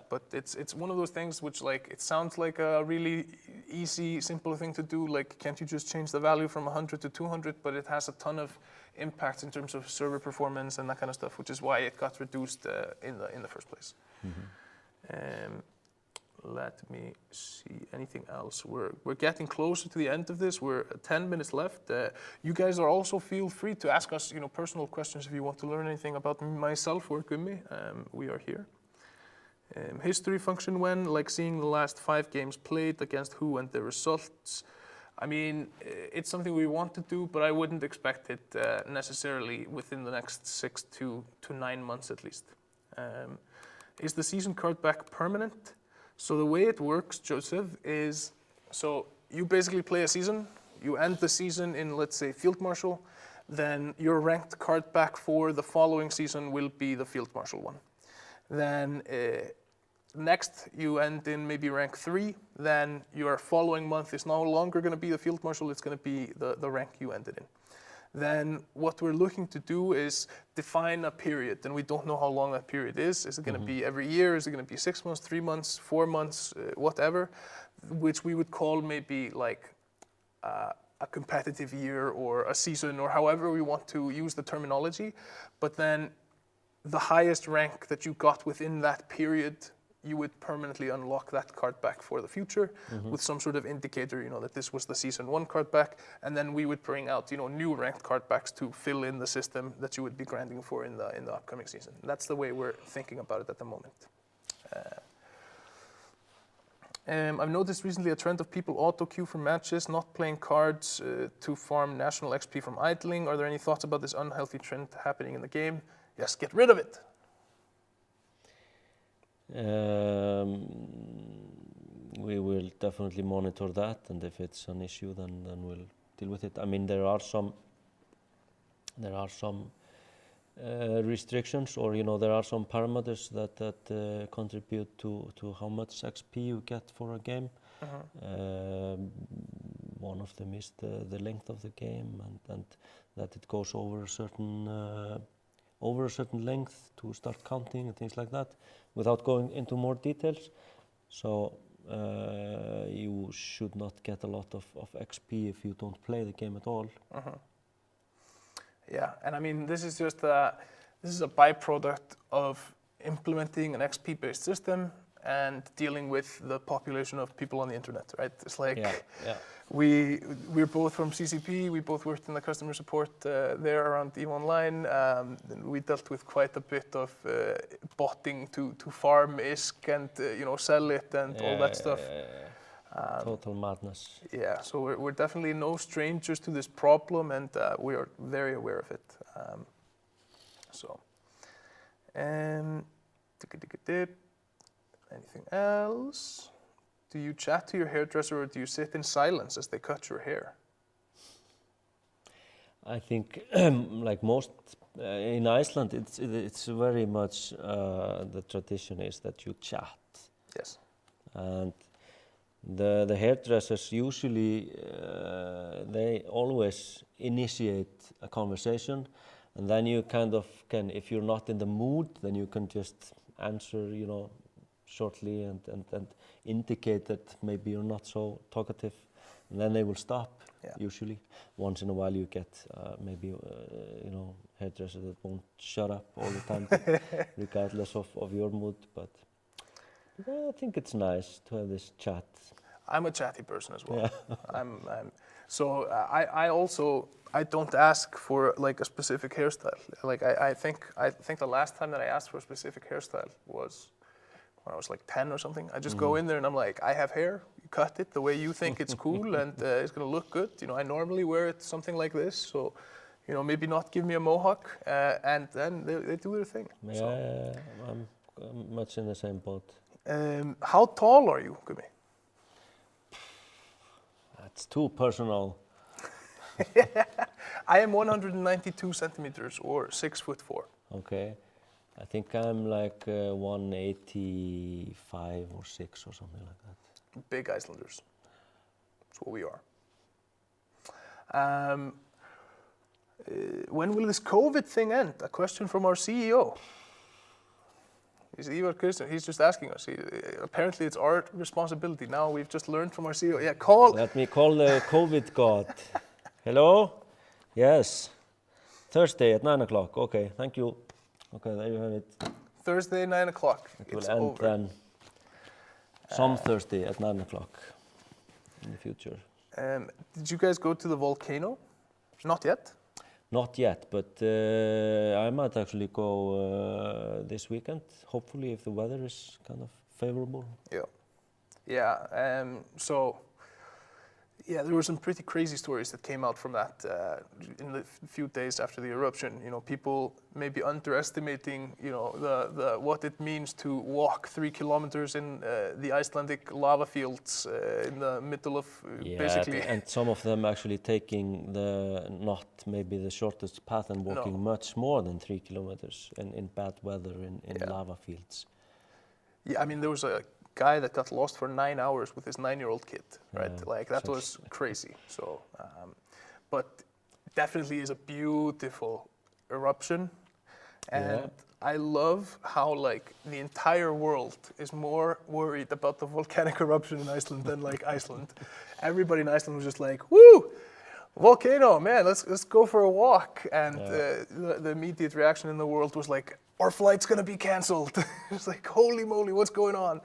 But it's one of those things which it sounds like a really easy, simple thing to do. Like, can't you just change the value from 100 to 200? But it has a ton of impact in terms of server performance and that kind of stuff, which is why it got reduced in the first place. Let me see, anything else? We're getting closer to the end of this. We're 10 minutes left. You guys are also feel free to ask us, personal questions if you want to learn anything about myself or Gummi. We are here. History function when, like seeing the last 5 games played against who and the results. I mean, it's something we want to do, but I wouldn't expect it necessarily within the next 6 to 9 months at least. Is the season card back permanent? So the way it works, Joseph, is so you basically play a season, you end the season in, let's say, Field Marshal, then your ranked card back for the following season will be the Field Marshal one. Then next you end in maybe rank 3, then your following month is no longer going to be the Field Marshal, it's going to be the rank you ended in. Then what we're looking to do is define a period, and we don't know how long that period is. Is it going to be every year? Is it going to be 6 months, 3 months, 4 months, whatever, which we would call maybe like a competitive year or a season or however we want to use the terminology. But then the highest rank that you got within that period, you would permanently unlock that card back for the future with some sort of indicator, that this was the season 1 card back, and then we would bring out, new ranked card backs to fill in the system that you would be grinding for in the upcoming season. That's the way we're thinking about it at the moment. I've noticed recently a trend of people auto queue for matches, not playing cards to farm national XP from idling. Are there any thoughts about this unhealthy trend happening in the game? Yes, get rid of it. We will definitely monitor that, and if it's an issue, then we'll deal with it. I mean, there are some restrictions, or there are some parameters that contribute to how much XP you get for a game. One of them is the length of the game, and that it goes over a certain length to start counting and things like that, without going into more details. So you should not get a lot of XP if you don't play the game at all. Yeah, and I mean, this is a byproduct of implementing an XP-based system and dealing with the population of people on the internet, right? It's like we're both from CCP, we both worked in the customer support there around EVE Online. We dealt with quite a bit of botting to farm ISK and sell it and all that stuff. Total madness. Yeah, so we're definitely no strangers to this problem, and we are very aware of it. Anything else? Do you chat to your hairdresser, or do you sit in silence as they cut your hair? I think, like most in Iceland, it's very much the tradition is that you chat. Yes. And the hairdressers usually they always initiate a conversation, and then you kind of can, if you're not in the mood, then you can just answer, shortly and indicate that maybe you're not so talkative And then they will stop. Yeah. Usually, once in a while you get maybe you know, hairdresser that won't shut up all the time, regardless of your mood. But I think it's nice to have this chat. I'm a chatty person as well. Yeah. So I don't ask for like a specific hairstyle. Like I think the last time that I asked for a specific hairstyle was when I was like 10 or something. I just go in there and I'm like, I have hair. You cut it the way you think it's cool and it's gonna look good. You know, I normally wear it something like this, so you know, maybe not give me a mohawk, and then they do their thing. Yeah, So. I'm much in the same boat. How tall are you, Gummi? That's too personal. I am 192 centimeters or 6'4". Okay, I think I'm like 185 or 6 or something like that. Big Icelanders. That's what we are. When will this COVID thing end? A question from our CEO. He's Ivar Kristjan. He's just asking us. Apparently, it's our responsibility. Now we've just learned from our CEO. Yeah, call. Let me call the COVID god. Hello? Yes. Thursday at 9 o'clock. Okay, thank you. Okay, there you have it. Thursday, 9 o'clock. It will It's end over. then. Some Thursday at 9 o'clock in the future. Did you guys go to the volcano? Not yet. Not yet, but I might actually go this weekend, hopefully, if the weather is kind of favorable. Yeah. Yeah. So, yeah, there were some pretty crazy stories that came out from that in the few days after the eruption. You know, people maybe underestimating, you know, the what it means to walk 3 kilometers in the Icelandic lava fields in the middle of basically. Yeah, and some of them actually taking not maybe the shortest path and walking much more than 3 kilometers in bad weather in lava fields. Yeah, I mean, there was a guy that got lost for 9 hours with his 9-year-old kid, right? Yeah, Like that was crazy. So, but definitely is a beautiful eruption, and I love how like the entire world is more worried about the volcanic eruption in Iceland than like Iceland. Everybody in Iceland was just like, "Woo, volcano, man! Let's go for a walk." And the immediate reaction in the world was like, "Our flight's gonna be canceled." It's like, "Holy moly, what's going on?"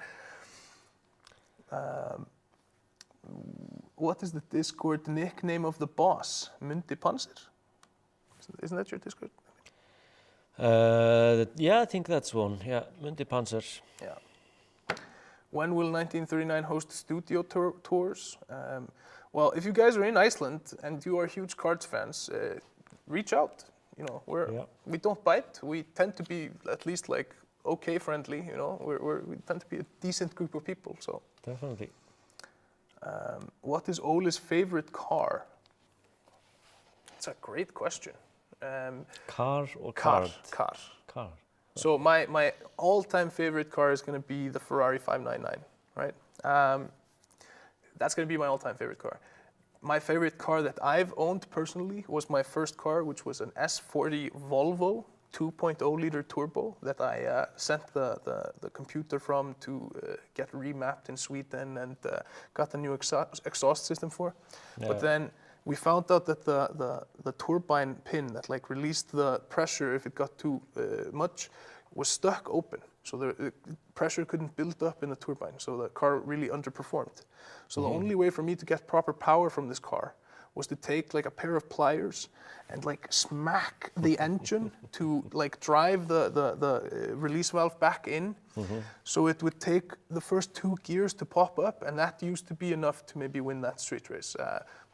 What is the Discord nickname of the boss? Mundi Panzer? Isn't that your Discord? Yeah, I think that's one. Yeah, Mundi Panzer. Yeah. When will 1939 host studio tours? Well, if you guys are in Iceland and you are huge KARDS fans, reach out. You know, we don't bite. We tend to be at least like okay friendly. You know, we tend to be a decent group of people. So. Definitely. What is Ole's favorite car? It's a great question. Car or Car. card? Car. So my all-time favorite car is going to be the Ferrari 599, right? That's going to be my all-time favorite car. My favorite car that I've owned personally was my first car, which was an S40 Volvo 2.0 liter turbo that I sent the computer from to get remapped in Sweden and got a new exhaust system for. Yeah. But then we found out that the turbine pin that like released the pressure if it got too much was stuck open. So the pressure couldn't build up in the turbine. So the car really underperformed. So the only way for me to get proper power from this car was to take like a pair of pliers and like smack the engine to like drive the release valve back in. So it would take the first 2 gears to pop up, and that used to be enough to maybe win that street race.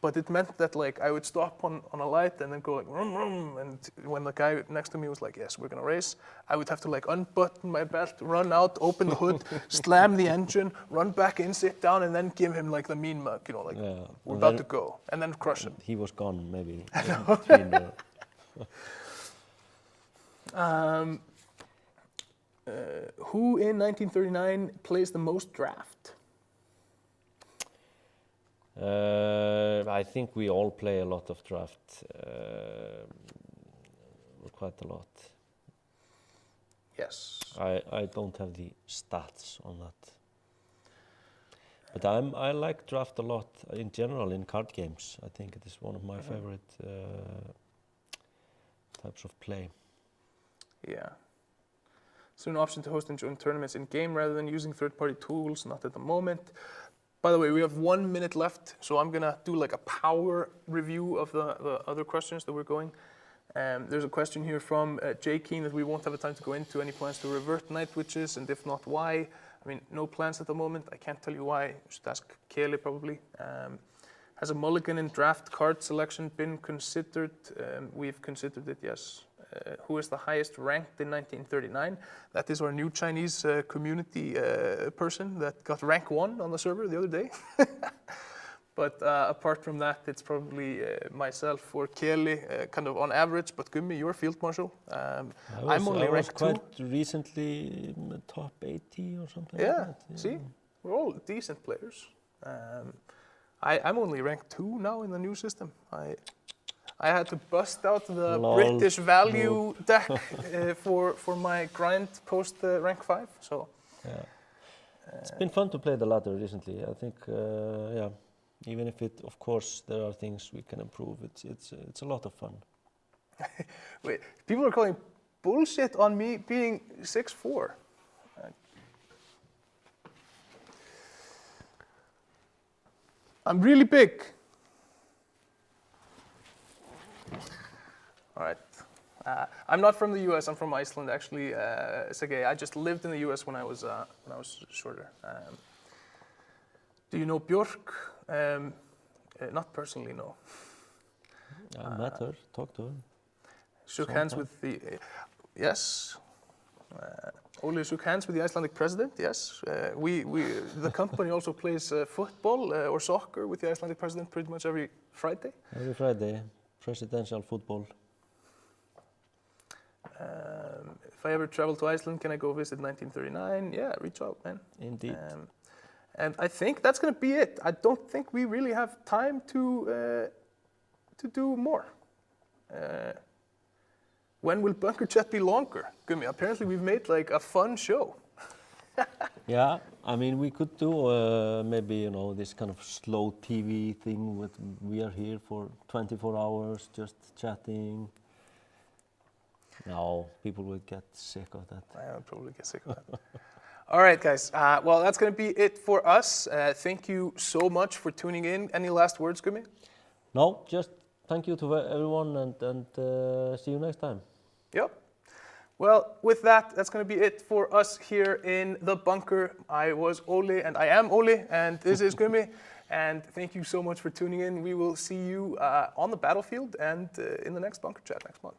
But it meant that like I would stop on a light and then go like vroom, vroom, and when the guy next to me was like, yes, we're gonna race, I would have to like unbutton my belt, run out, open the hood, slam the engine, run back in, sit down, and then give him like the mean mug, you know, like we're about to go, and then crush him. He was gone maybe. Who in 1939 plays the most draft? I think we all play a lot of draft, quite a lot. Yes. I don't have the stats on that. But I like draft a lot in general in card games. I think it is one of my favorite types of play. Yeah. So an option to host and join tournaments in game rather than using third-party tools, not at the moment. By the way, we have 1 minute left, so I'm gonna do like a power review of the other questions that we're going. There's a question here from Jay Keen that we won't have the time to go into. Any plans to revert night witches, and if not, why? I mean, no plans at the moment. I can't tell you why. You should ask Kele probably. Has a mulligan in draft card selection been considered? We've considered it, yes. Who is the highest ranked in 1939? That is our new Chinese community person that got rank 1 on the server the other day. But apart from that, it's probably myself or Kele, kind of on average. But Gummi, you're field marshal. I'm only ranked 2. I was quite recently in the top 80 or something like that. Yeah, see, we're all decent players. I'm only ranked 2 now in the new system. I had to bust out the British value deck for my grind post rank 5. So yeah, it's been fun to play the ladder recently. I think, yeah, even if it, of course, there are things we can improve. It's a lot of fun. Wait, people are calling bullshit on me being 6'4". I'm really big. All right. I'm not from the U.S. I'm from Iceland, actually. Sergey, I just lived in the U.S. when I was shorter. Do you know Björk? Not personally, no. I met her, talked to her. Shook hands with the yes. Ole shook hands with the Icelandic president. Yes. The company also plays football or soccer with the Icelandic president pretty much every Friday. Every Friday, presidential football. If I ever travel to Iceland, can I go visit 1939? Yeah, reach out, man. Indeed. And I think that's going to be it. I don't think we really have time to do more. When will Bunker Chat be longer? Gummi, apparently we've made like a fun show. Yeah, I mean, we could do maybe, you know, this kind of slow TV thing with we are here for 24 hours just chatting. No, people would get sick of that. I would probably get sick of that. All right, guys. Well, that's going to be it for us. Thank you so much for tuning in. Any last words, Gummi? No, just thank you to everyone and see you next time. Yep. Well, with that, that's going to be it for us here in the bunker. I was Ole, and I am Ole, and this is Gummi. And thank you so much for tuning in. We will see you on the battlefield and in the next Bunker Chat next month.